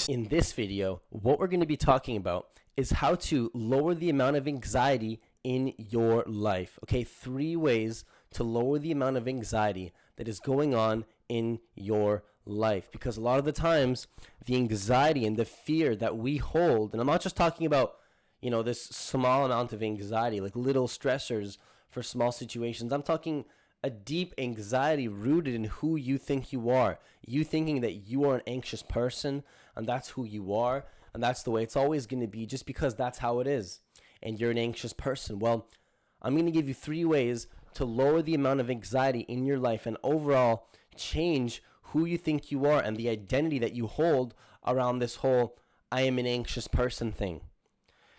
In this video, what we're going to be talking about is how to lower the amount of anxiety in your life. Okay, 3 ways to lower the amount of anxiety that is going on in your life. Because a lot of the times, the anxiety and the fear that we hold, and I'm not just talking about, this small amount of anxiety, like little stressors for small situations. I'm talking a deep anxiety rooted in who you think you are. You thinking that you are an anxious person and that's who you are and that's the way it's always going to be just because that's how it is and you're an anxious person. Well, I'm going to give you 3 ways to lower the amount of anxiety in your life and overall change who you think you are and the identity that you hold around this whole I am an anxious person thing.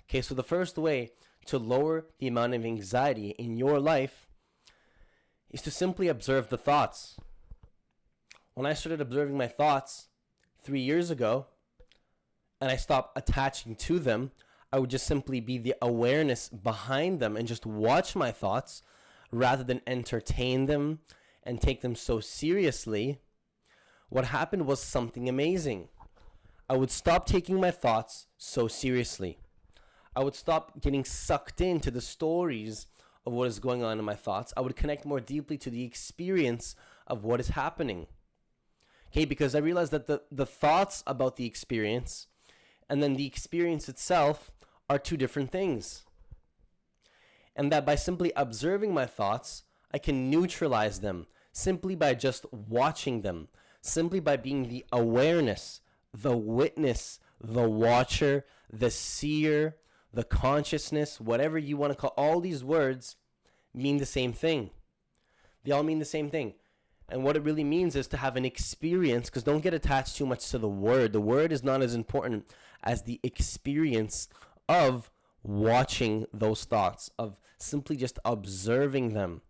Okay, so the first way to lower the amount of anxiety in your life is to simply observe the thoughts. When I started observing my thoughts 3 years ago and I stopped attaching to them, I would just simply be the awareness behind them and just watch my thoughts rather than entertain them and take them so seriously. What happened was something amazing. I would stop taking my thoughts so seriously. I would stop getting sucked into the stories of what is going on in my thoughts. I would connect more deeply to the experience of what is happening. Okay, because I realized that the thoughts about the experience and then the experience itself are 2 different things. And that by simply observing my thoughts, I can neutralize them simply by just watching them, simply by being the awareness, the witness, the watcher, the seer, the consciousness, whatever you want to call. All these words mean the same thing. They all mean the same thing. And what it really means is to have an experience, because don't get attached too much to the word. The word is not as important as the experience of watching those thoughts, of simply just observing them.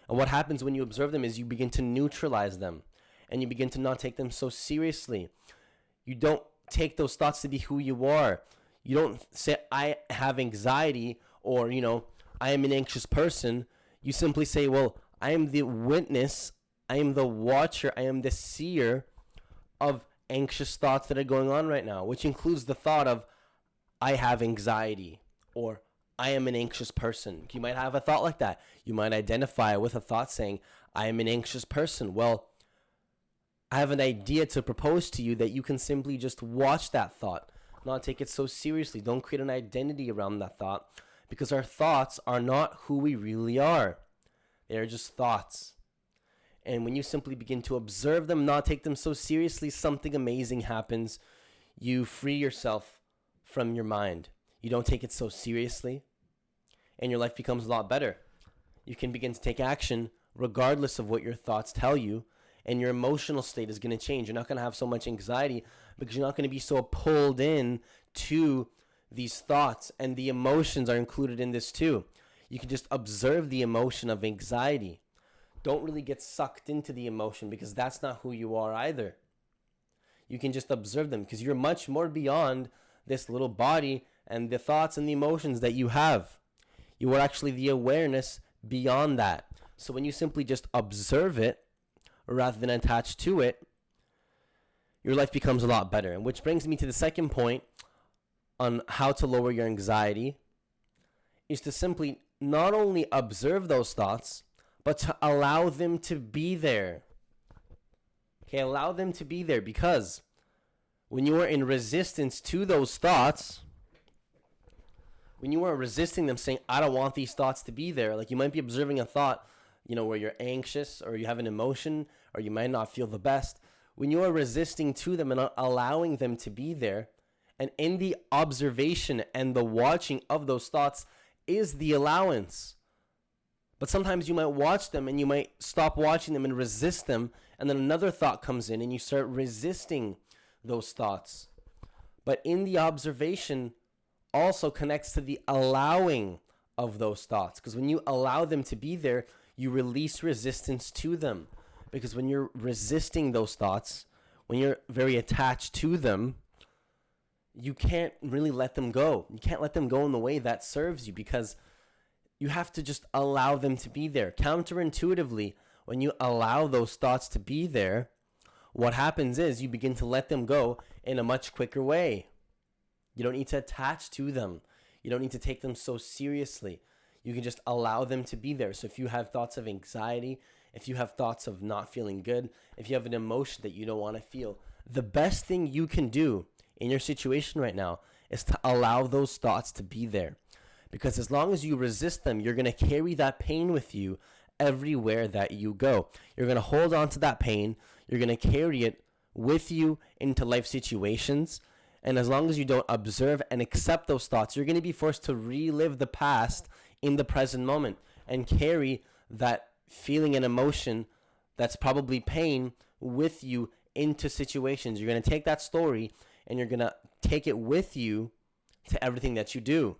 And what happens when you observe them is you begin to neutralize them and you begin to not take them so seriously. You don't take those thoughts to be who you are. You don't say, I have anxiety, or, I am an anxious person. You simply say, well, I am the witness, I am the watcher, I am the seer of anxious thoughts that are going on right now, which includes the thought of, I have anxiety, or I am an anxious person. You might have a thought like that. You might identify with a thought saying, I am an anxious person. Well, I have an idea to propose to you that you can simply just watch that thought, not take it so seriously. Don't create an identity around that thought, because our thoughts are not who we really are. They are just thoughts. And when you simply begin to observe them, not take them so seriously, something amazing happens. You free yourself from your mind. You don't take it so seriously, and your life becomes a lot better. You can begin to take action regardless of what your thoughts tell you, and your emotional state is going to change. You're not going to have so much anxiety because you're not going to be so pulled in to these thoughts, and the emotions are included in this too. You can just observe the emotion of anxiety. Don't really get sucked into the emotion because that's not who you are either. You can just observe them because you're much more beyond this little body and the thoughts and the emotions that you have. You are actually the awareness beyond that. So when you simply just observe it rather than attach to it, your life becomes a lot better. And which brings me to the second point on how to lower your anxiety, is to simply not only observe those thoughts, but to allow them to be there. Okay, allow them to be there, because when you are in resistance to those thoughts, when you are resisting them, saying, I don't want these thoughts to be there, like you might be observing a thought, where you're anxious or you have an emotion or you might not feel the best. When you are resisting to them and not allowing them to be there, and in the observation and the watching of those thoughts is the allowance. But sometimes you might watch them and you might stop watching them and resist them, and then another thought comes in and you start resisting those thoughts. But in the observation also connects to the allowing of those thoughts, because when you allow them to be there, you release resistance to them. Because when you're resisting those thoughts, when you're very attached to them, you can't really let them go. You can't let them go in the way that serves you, because you have to just allow them to be there. Counterintuitively, when you allow those thoughts to be there, what happens is you begin to let them go in a much quicker way. You don't need to attach to them. You don't need to take them so seriously. You can just allow them to be there. So if you have thoughts of anxiety, if you have thoughts of not feeling good, if you have an emotion that you don't want to feel, the best thing you can do in your situation right now is to allow those thoughts to be there. Because as long as you resist them, you're going to carry that pain with you everywhere that you go. You're going to hold on to that pain. You're going to carry it with you into life situations. And as long as you don't observe and accept those thoughts, you're going to be forced to relive the past in the present moment and carry that feeling and emotion that's probably pain with you into situations. You're going to take that story and you're going to take it with you to everything that you do.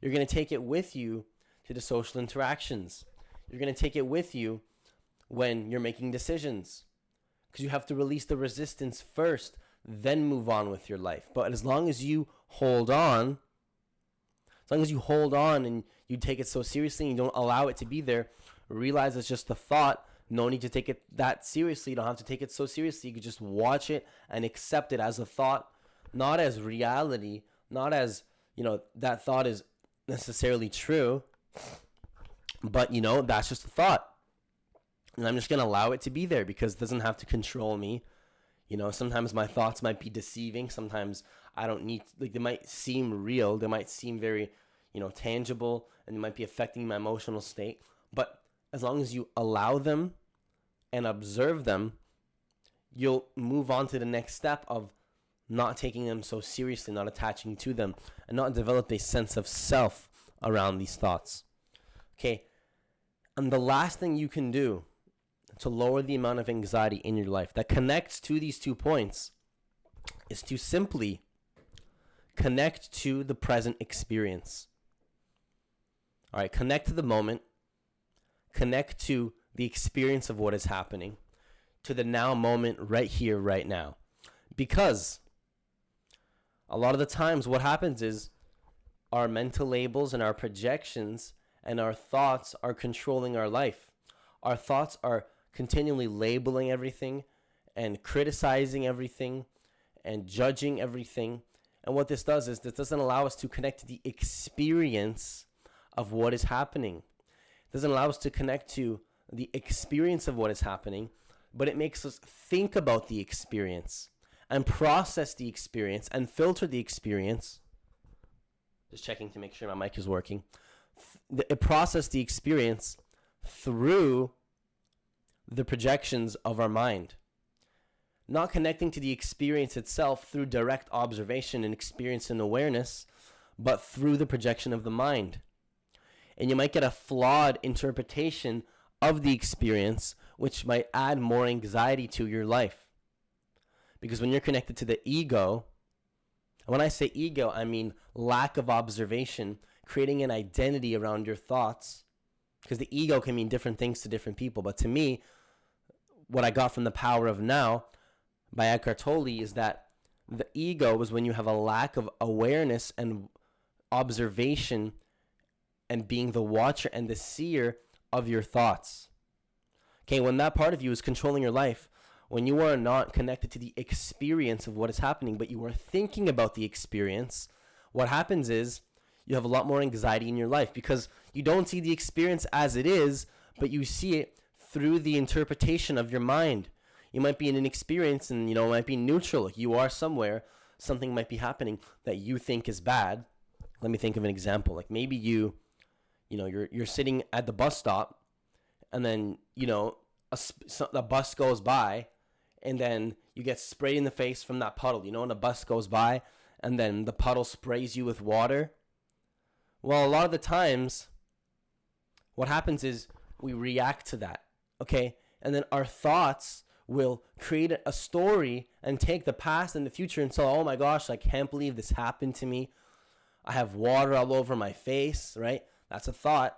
You're going to take it with you to the social interactions. You're going to take it with you when you're making decisions, because you have to release the resistance first, then move on with your life. But as long as you hold on, and you take it so seriously and you don't allow it to be there, realize it's just a thought. No need to take it that seriously. You don't have to take it so seriously. You can just watch it and accept it as a thought, not as reality, not as, that thought is necessarily true, but that's just a thought. And I'm just going to allow it to be there because it doesn't have to control me. Sometimes my thoughts might be deceiving. Sometimes I don't need, they might seem real. They might seem very, tangible, and they might be affecting my emotional state. But as long as you allow them and observe them, you'll move on to the next step of not taking them so seriously, not attaching to them, and not develop a sense of self around these thoughts. Okay. And the last thing you can do to lower the amount of anxiety in your life that connects to these 2 points is to simply connect to the present experience. All right, connect to the moment, connect to the experience of what is happening, to the now moment right here, right now. Because a lot of the times what happens is our mental labels and our projections and our thoughts are controlling our life. Our thoughts are continually labeling everything and criticizing everything and judging everything. And what this does is this doesn't allow us to connect to the experience of what is happening. It doesn't allow us to connect to the experience of what is happening, but it makes us think about the experience and process the experience and filter the experience. Just checking to make sure my mic is working. It processes the experience through the projections of our mind, not connecting to the experience itself through direct observation and experience and awareness, but through the projection of the mind. And you might get a flawed interpretation of the experience, which might add more anxiety to your life. Because when you're connected to the ego, and when I say ego, I mean lack of observation, creating an identity around your thoughts, because the ego can mean different things to different people. But to me, what I got from The Power of Now by Eckhart Tolle is that the ego is when you have a lack of awareness and observation and being the watcher and the seer of your thoughts. Okay, when that part of you is controlling your life, when you are not connected to the experience of what is happening, but you are thinking about the experience, what happens is you have a lot more anxiety in your life because you don't see the experience as it is, but you see it through the interpretation of your mind. You might be in an experience and, it might be neutral. Like you are somewhere, something might be happening that you think is bad. Let me think of an example. Like maybe you're sitting at the bus stop and then, a bus goes by and then you get sprayed in the face from that puddle, and a bus goes by and then the puddle sprays you with water. Well, a lot of the times what happens is we react to that, okay? And then our thoughts will create a story and take the past and the future and say, oh my gosh, I can't believe this happened to me. I have water all over my face, right? That's a thought.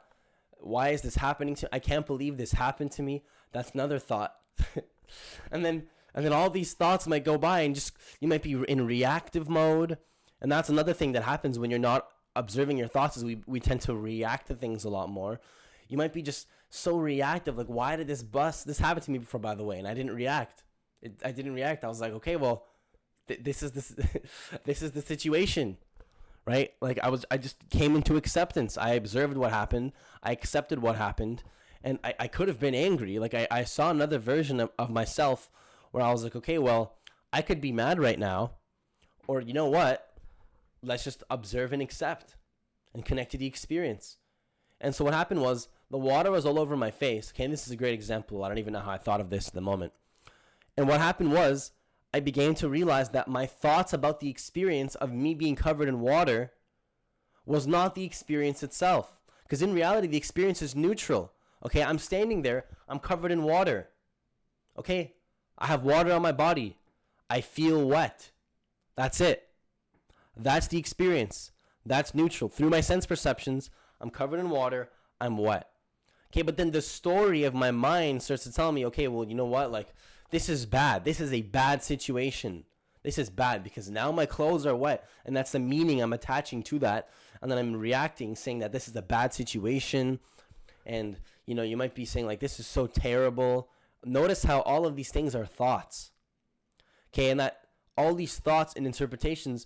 Why is this happening to me? I can't believe this happened to me. That's another thought. and then all these thoughts might go by and just you might be in reactive mode. And that's another thing that happens when you're not observing your thoughts is we tend to react to things a lot more. You might be just so reactive, like why did this happen to me before, by the way, and I didn't react. I didn't react. I was like, okay, well, this is this this is the situation, right? Like I just came into acceptance. I observed what happened. I accepted what happened, and I could have been angry. Like I saw another version of myself where I was like, okay, well, I could be mad right now, or you know what? Let's just observe and accept and connect to the experience. And so what happened was the water was all over my face. Okay, and this is a great example. I don't even know how I thought of this in the moment. And what happened was I began to realize that my thoughts about the experience of me being covered in water was not the experience itself. Because in reality, the experience is neutral. Okay, I'm standing there, I'm covered in water. Okay, I have water on my body. I feel wet. That's it. That's the experience. That's neutral. Through my sense perceptions, I'm covered in water, I'm wet. Okay, but then the story of my mind starts to tell me, okay, well, you know what? Like, this is bad. This is a bad situation. This is bad because now my clothes are wet. And that's the meaning I'm attaching to that. And then I'm reacting, saying that this is a bad situation. And, you know, you might be saying, like, this is so terrible. Notice how all of these things are thoughts. Okay, and that all these thoughts and interpretations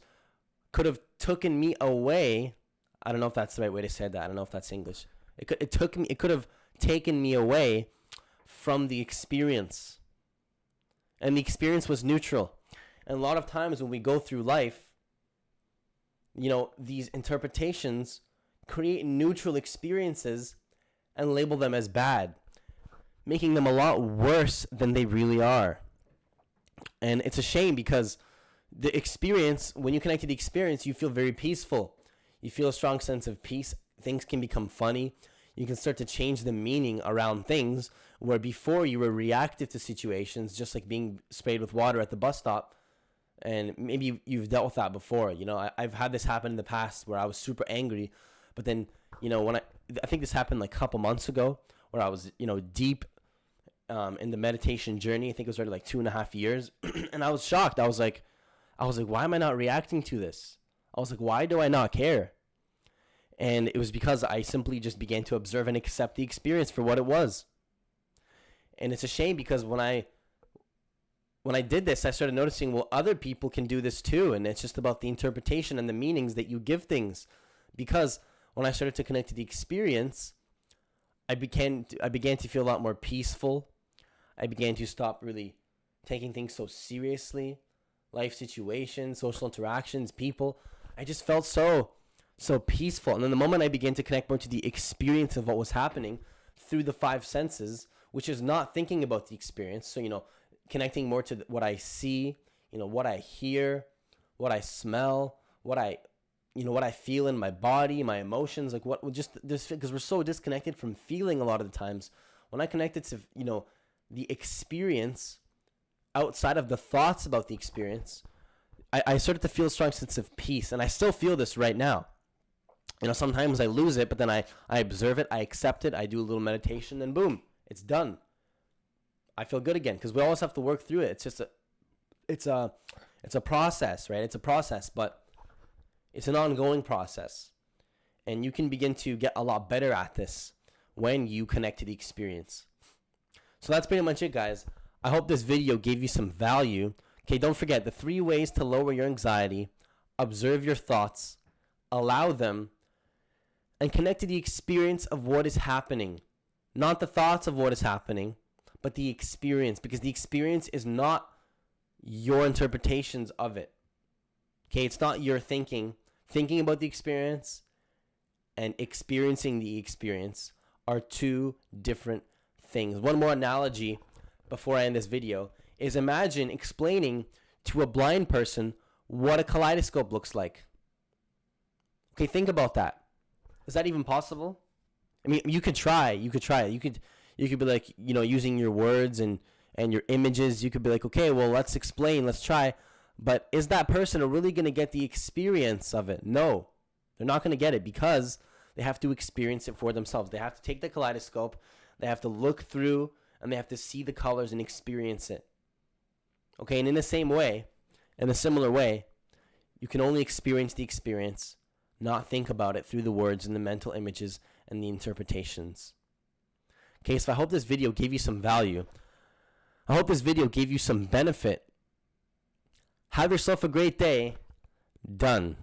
could have taken me away. I don't know if that's the right way to say that. I don't know if that's English. It could have taken me away from the experience. And the experience was neutral. And a lot of times when we go through life, you know, these interpretations create neutral experiences and label them as bad, making them a lot worse than they really are. And it's a shame because the experience, when you connect to the experience, you feel very peaceful. You feel a strong sense of peace. Things can become funny. You can start to change the meaning around things where before you were reactive to situations, just like being sprayed with water at the bus stop. And maybe you've dealt with that before. You know, I've had this happen in the past where I was super angry. But then, you know, when I think this happened like a couple months ago where I was, you know, deep in the meditation journey. I think it was already like 2.5 years. And I was shocked. I was like, why am I not reacting to this? I was like, why do I not care? And it was because I simply just began to observe and accept the experience for what it was. And it's a shame because when I did this, I started noticing, well, other people can do this too. And it's just about the interpretation and the meanings that you give things. Because when I started to connect to the experience, I began to feel a lot more peaceful. I began to stop really taking things so seriously. Life situations, social interactions, people. I just felt so peaceful. And then the moment I began to connect more to the experience of what was happening through the 5 senses, which is not thinking about the experience. So, you know, connecting more to what I see, you know, what I hear, what I smell, what I feel in my body, my emotions, like what just this, because we're so disconnected from feeling a lot of the times. When I connected to, you know, the experience outside of the thoughts about the experience, I started to feel a strong sense of peace. And I still feel this right now. You know, sometimes I lose it, but then I observe it, I accept it, I do a little meditation, and boom, it's done. I feel good again because we always have to work through it. It's a process, right? It's a process, but it's an ongoing process. And you can begin to get a lot better at this when you connect to the experience. So that's pretty much it, guys. I hope this video gave you some value. Okay, don't forget the 3 ways to lower your anxiety. Observe your thoughts, allow them, and connect to the experience of what is happening. Not the thoughts of what is happening, but the experience, because the experience is not your interpretations of it. Okay, it's not your thinking. Thinking about the experience and experiencing the experience are 2 different things. One more analogy before I end this video is imagine explaining to a blind person what a kaleidoscope looks like. Okay, think about that. Is that even possible? I mean, you could try. You could be like, you know, using your words and your images. You could be like, okay, well, let's explain. Let's try. But is that person really going to get the experience of it? No, they're not going to get it because they have to experience it for themselves. They have to take the kaleidoscope. They have to look through and they have to see the colors and experience it. Okay, and in the similar way, you can only experience the experience, not think about it through the words and the mental images and the interpretations. Okay, so I hope this video gave you some value. I hope this video gave you some benefit. Have yourself a great day. Done.